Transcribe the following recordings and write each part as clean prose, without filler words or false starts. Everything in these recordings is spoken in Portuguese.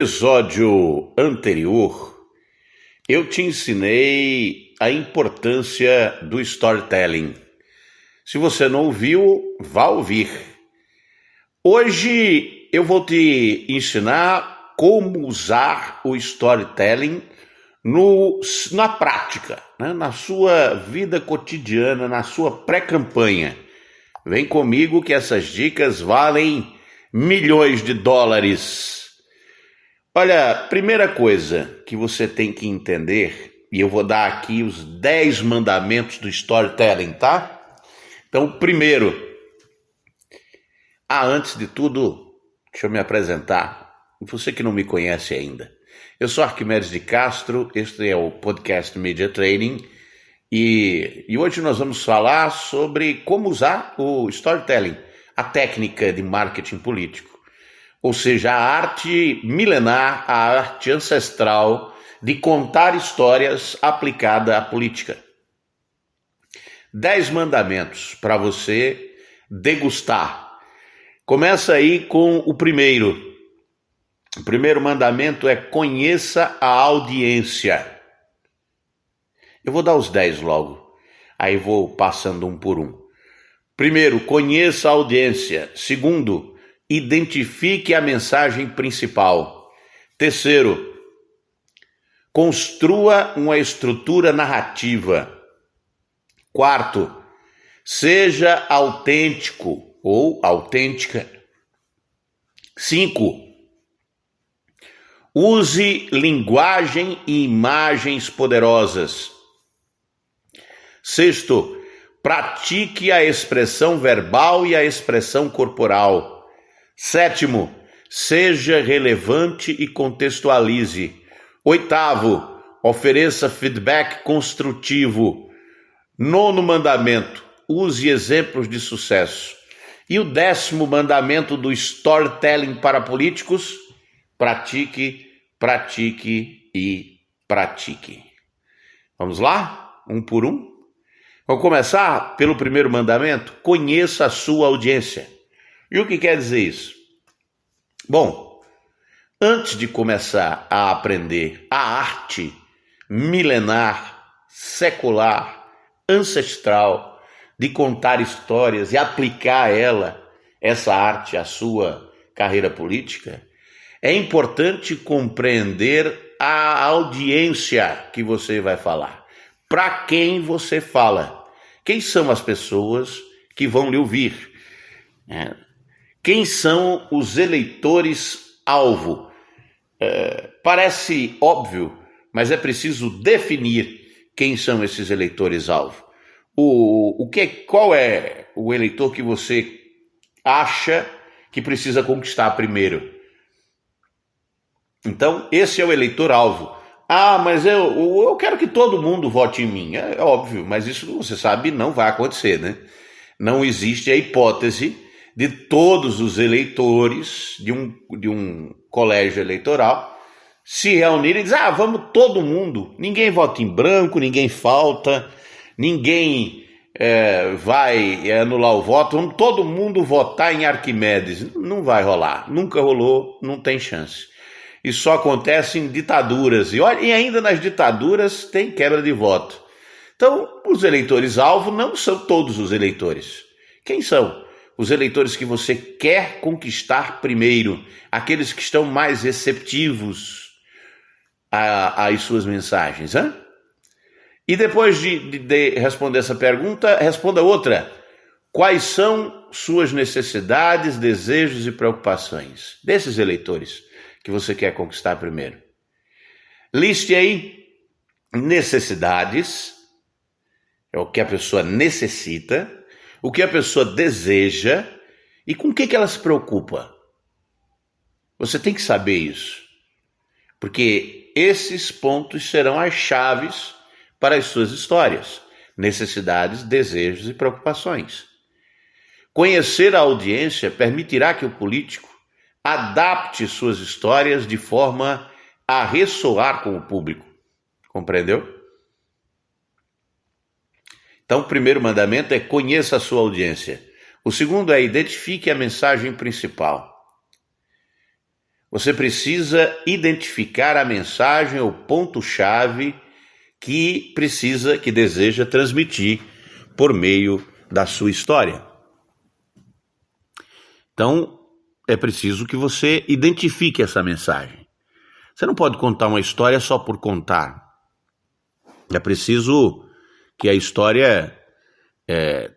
Episódio anterior, eu te ensinei a importância do storytelling. Se você não ouviu, vá ouvir. Hoje eu vou te ensinar como usar o storytelling na prática, né? Na sua vida cotidiana, na sua pré-campanha. Vem comigo que essas dicas valem milhões de dólares. Olha, primeira coisa que você tem que entender, e eu vou dar aqui os 10 mandamentos do storytelling, tá? Então, primeiro, antes de tudo, deixa eu me apresentar. Você que não me conhece ainda. Eu sou Arquimedes de Castro, este é o podcast Media Training, e hoje nós vamos falar sobre como usar o storytelling, a técnica de marketing político. Ou seja, a arte milenar, a arte ancestral de contar histórias aplicada à política. 10 mandamentos para você degustar. Começa aí com o primeiro. O primeiro mandamento é: conheça a audiência. Eu vou dar os 10 logo, aí vou passando um por um. Primeiro, conheça a audiência. Segundo, identifique a mensagem principal. Terceiro, construa uma estrutura narrativa. Quarto, seja autêntico ou autêntica. 5, use linguagem e imagens poderosas. Sexto, pratique a expressão verbal e a expressão corporal. Sétimo, seja relevante e contextualize. Oitavo, ofereça feedback construtivo. Nono mandamento, use exemplos de sucesso. E o 10º mandamento do storytelling para políticos: pratique, pratique e pratique. Vamos lá? Um por um? Vamos começar pelo primeiro mandamento: conheça a sua audiência. E o que quer dizer isso? Bom, antes de começar a aprender a arte milenar, secular, ancestral, de contar histórias e aplicar essa arte à sua carreira política, é importante compreender a audiência que você vai falar. Para quem você fala? Quem são as pessoas que vão lhe ouvir? Quem são os eleitores-alvo? Parece óbvio, mas é preciso definir quem são esses eleitores-alvo. Qual é o eleitor que você acha que precisa conquistar primeiro? Então, esse é o eleitor-alvo. Mas eu quero que todo mundo vote em mim. É óbvio, mas isso, você sabe, não vai acontecer, né? Não existe a hipótese de todos os eleitores de um colégio eleitoral se reunirem e dizer: vamos todo mundo, ninguém vota em branco, ninguém falta, ninguém vai anular o voto, vamos todo mundo votar em Arquimedes. Não vai rolar, nunca rolou, não tem chance. Isso só acontece em ditaduras, e ainda nas ditaduras tem quebra de voto. Então, os eleitores-alvo não são todos os eleitores. Quem são? Os eleitores que você quer conquistar primeiro, aqueles que estão mais receptivos às suas mensagens. E depois de responder essa pergunta, responda outra. Quais são suas necessidades, desejos e preocupações desses eleitores que você quer conquistar primeiro? Liste aí necessidades, é o que a pessoa necessita, o que a pessoa deseja e com o que ela se preocupa. Você tem que saber isso, porque esses pontos serão as chaves para as suas histórias: necessidades, desejos e preocupações. Conhecer a audiência permitirá que o político adapte suas histórias de forma a ressoar com o público. Compreendeu? Então, o primeiro mandamento é: conheça a sua audiência. O segundo é: identifique a mensagem principal. Você precisa identificar a mensagem ou ponto-chave que deseja transmitir por meio da sua história. Então, é preciso que você identifique essa mensagem. Você não pode contar uma história só por contar. É preciso que a história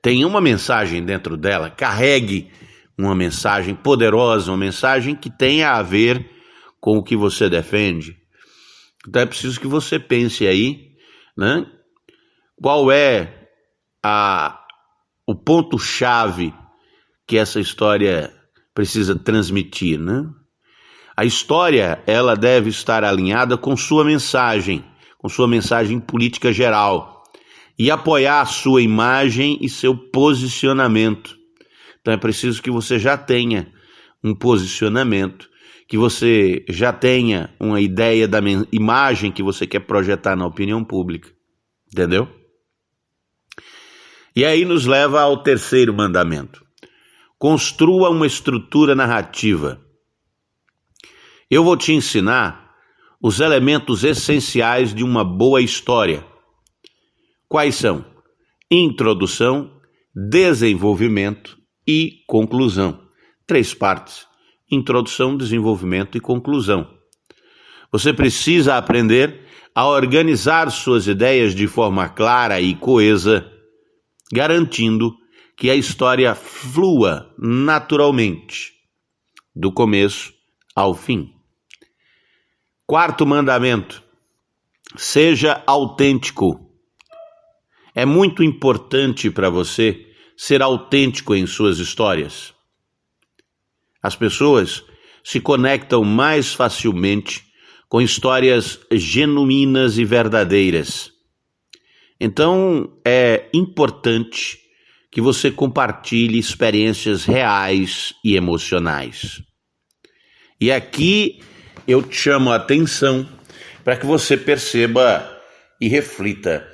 tenha uma mensagem dentro dela, carregue uma mensagem poderosa, uma mensagem que tenha a ver com o que você defende. Então é preciso que você pense aí, né? Qual é o ponto-chave que essa história precisa transmitir, né? A história, ela deve estar alinhada com sua mensagem política geral e apoiar a sua imagem e seu posicionamento. Então é preciso que você já tenha um posicionamento, que você já tenha uma ideia da imagem que você quer projetar na opinião pública, entendeu? E aí nos leva ao terceiro mandamento. Construa uma estrutura narrativa. Eu vou te ensinar os elementos essenciais de uma boa história. Quais são? Introdução, desenvolvimento e conclusão. 3 partes: introdução, desenvolvimento e conclusão. Você precisa aprender a organizar suas ideias de forma clara e coesa, garantindo que a história flua naturalmente, do começo ao fim. 4º mandamento: seja autêntico. É muito importante para você ser autêntico em suas histórias. As pessoas se conectam mais facilmente com histórias genuínas e verdadeiras. Então, é importante que você compartilhe experiências reais e emocionais. E aqui eu te chamo a atenção para que você perceba e reflita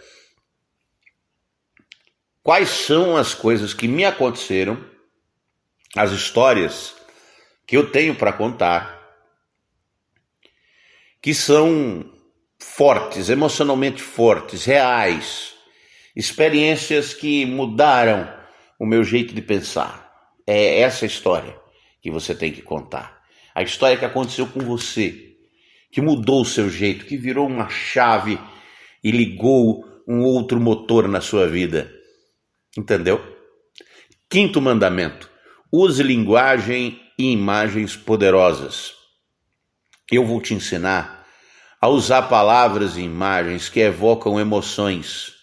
quais são as coisas que me aconteceram, as histórias que eu tenho para contar, que são fortes, emocionalmente fortes, reais, experiências que mudaram o meu jeito de pensar. É essa história que você tem que contar. A história que aconteceu com você, que mudou o seu jeito, que virou uma chave e ligou um outro motor na sua vida. Entendeu? 5º mandamento: use linguagem e imagens poderosas. Eu vou te ensinar a usar palavras e imagens que evocam emoções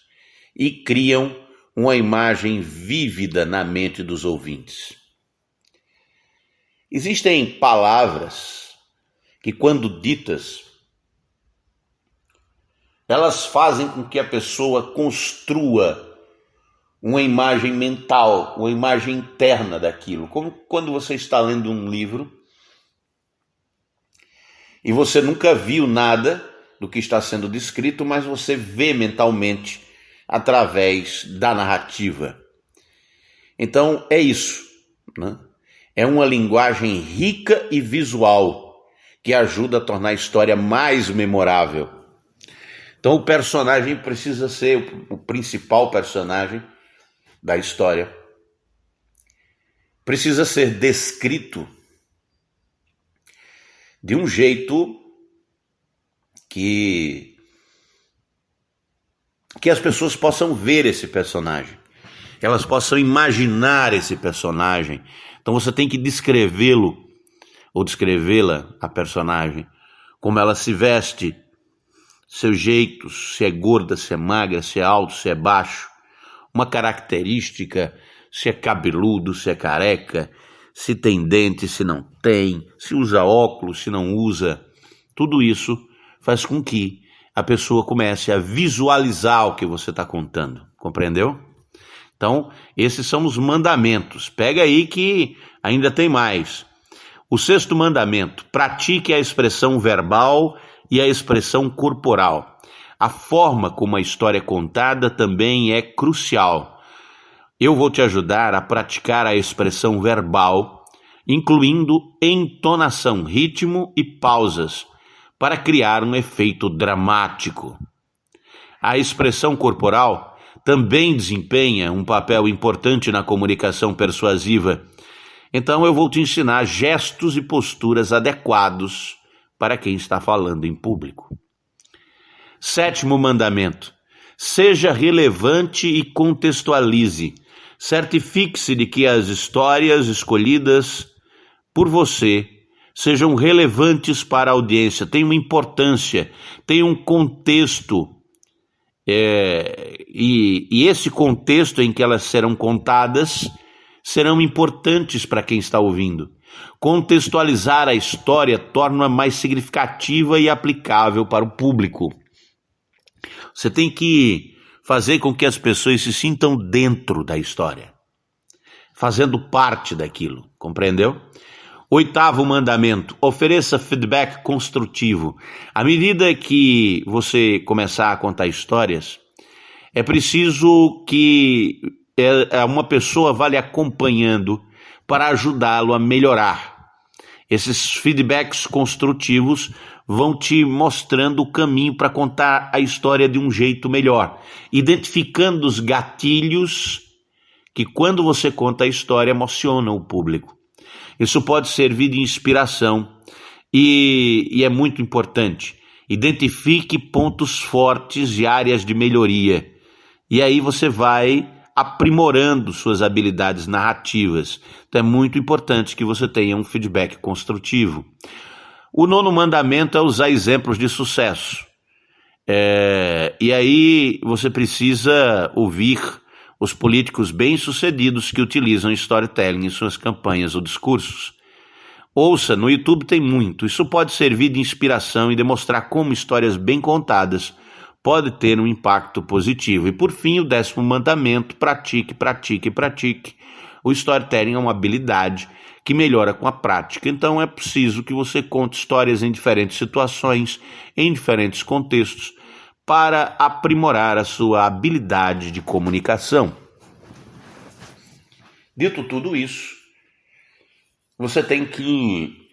e criam uma imagem vívida na mente dos ouvintes. Existem palavras que, quando ditas, elas fazem com que a pessoa construa uma imagem mental, uma imagem interna daquilo. Como quando você está lendo um livro e você nunca viu nada do que está sendo descrito, mas você vê mentalmente através da narrativa. Então é isso, né? É uma linguagem rica e visual que ajuda a tornar a história mais memorável. Então o personagem precisa ser o principal personagem da história. Precisa ser descrito de um jeito que as pessoas possam ver esse personagem, que elas possam imaginar esse personagem. Então você tem que descrevê-lo ou descrevê-la, a personagem, como ela se veste, seus jeitos, se é gorda, se é magra, se é alto, se é baixo, uma característica, se é cabeludo, se é careca, se tem dente, se não tem, se usa óculos, se não usa. Tudo isso faz com que a pessoa comece a visualizar o que você está contando, compreendeu? Então, esses são os mandamentos. Pega aí que ainda tem mais. O 6º mandamento: pratique a expressão verbal e a expressão corporal. A forma como a história é contada também é crucial. Eu vou te ajudar a praticar a expressão verbal incluindo entonação, ritmo e pausas, para criar um efeito dramático. A expressão corporal também desempenha um papel importante na comunicação persuasiva. Então eu vou te ensinar gestos e posturas adequados para quem está falando em público. 7º mandamento: seja relevante e contextualize. Certifique-se de que as histórias escolhidas por você sejam relevantes para a audiência, tenham importância, tenham um contexto, e esse contexto em que elas serão contadas serão importantes para quem está ouvindo. Contextualizar a história torna-a mais significativa e aplicável para o público. Você tem que fazer com que as pessoas se sintam dentro da história, fazendo parte daquilo, compreendeu? 8º mandamento: ofereça feedback construtivo. À medida que você começar a contar histórias, é preciso que uma pessoa vá lhe acompanhando para ajudá-lo a melhorar. Esses feedbacks construtivos vão te mostrando o caminho para contar a história de um jeito melhor, identificando os gatilhos que, quando você conta a história, emocionam o público. Isso pode servir de inspiração e é muito importante. Identifique pontos fortes e áreas de melhoria. E aí você vai aprimorando suas habilidades narrativas. Então é muito importante que você tenha um feedback construtivo. O 9º mandamento é usar exemplos de sucesso. E aí você precisa ouvir os políticos bem-sucedidos que utilizam storytelling em suas campanhas ou discursos. Ouça, no YouTube tem muito. Isso pode servir de inspiração e demonstrar como histórias bem contadas pode ter um impacto positivo. E por fim, o 10º mandamento: pratique, pratique, pratique. O storytelling é uma habilidade que melhora com a prática. Então é preciso que você conte histórias em diferentes situações, em diferentes contextos, para aprimorar a sua habilidade de comunicação. Dito tudo isso, você tem que...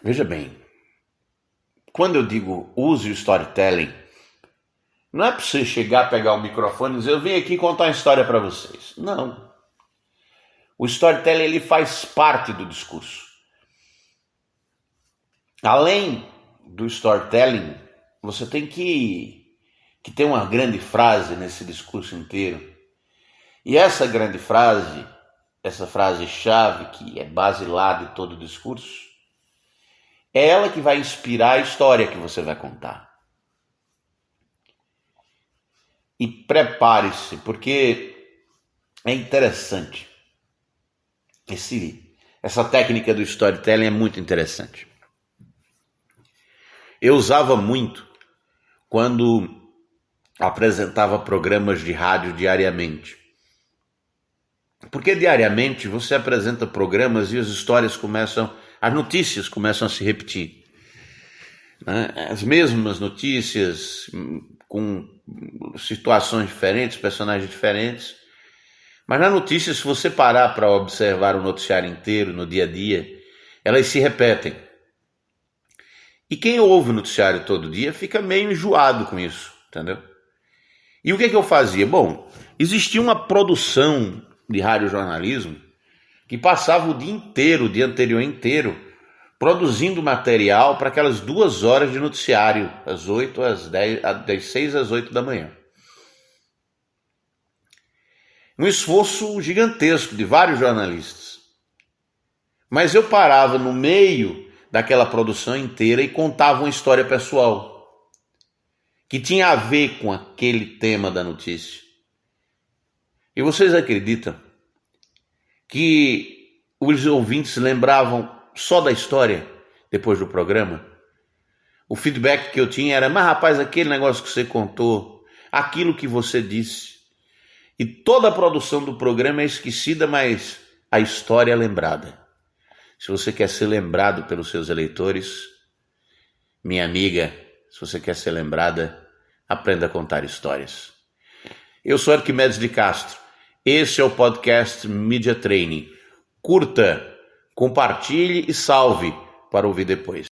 veja bem, quando eu digo use o storytelling, não é para você chegar, pegar o microfone e dizer: eu vim aqui contar uma história para vocês. Não. O storytelling, ele faz parte do discurso. Além do storytelling, você tem que ter uma grande frase nesse discurso inteiro. E essa grande frase, essa frase-chave que é basilar de todo o discurso, é ela que vai inspirar a história que você vai contar. E prepare-se, porque é interessante. Essa técnica do storytelling é muito interessante. Eu usava muito quando apresentava programas de rádio diariamente. Porque diariamente você apresenta programas e as notícias começam a se repetir. As mesmas notícias, com situações diferentes, personagens diferentes. Mas na notícia, se você parar para observar o noticiário inteiro, no dia a dia, elas se repetem. E quem ouve o noticiário todo dia fica meio enjoado com isso, entendeu? E o que eu fazia? Bom, existia uma produção de radiojornalismo que passava o dia inteiro, o dia anterior inteiro, produzindo material para aquelas 2 horas de noticiário, das 8 às 10, das 6 às 8 da manhã. Um esforço gigantesco de vários jornalistas. Mas eu parava no meio daquela produção inteira e contava uma história pessoal que tinha a ver com aquele tema da notícia. E vocês acreditam que os ouvintes lembravam só da história depois do programa? O feedback que eu tinha era: mas rapaz, aquele negócio que você contou, aquilo que você disse. E toda a produção do programa é esquecida, mas a história é lembrada. Se você quer ser lembrado pelos seus eleitores, minha amiga, se você quer ser lembrada, aprenda a contar histórias. Eu sou Arquimedes de Castro. Esse é o podcast Media Training, curta, compartilhe e salve para ouvir depois.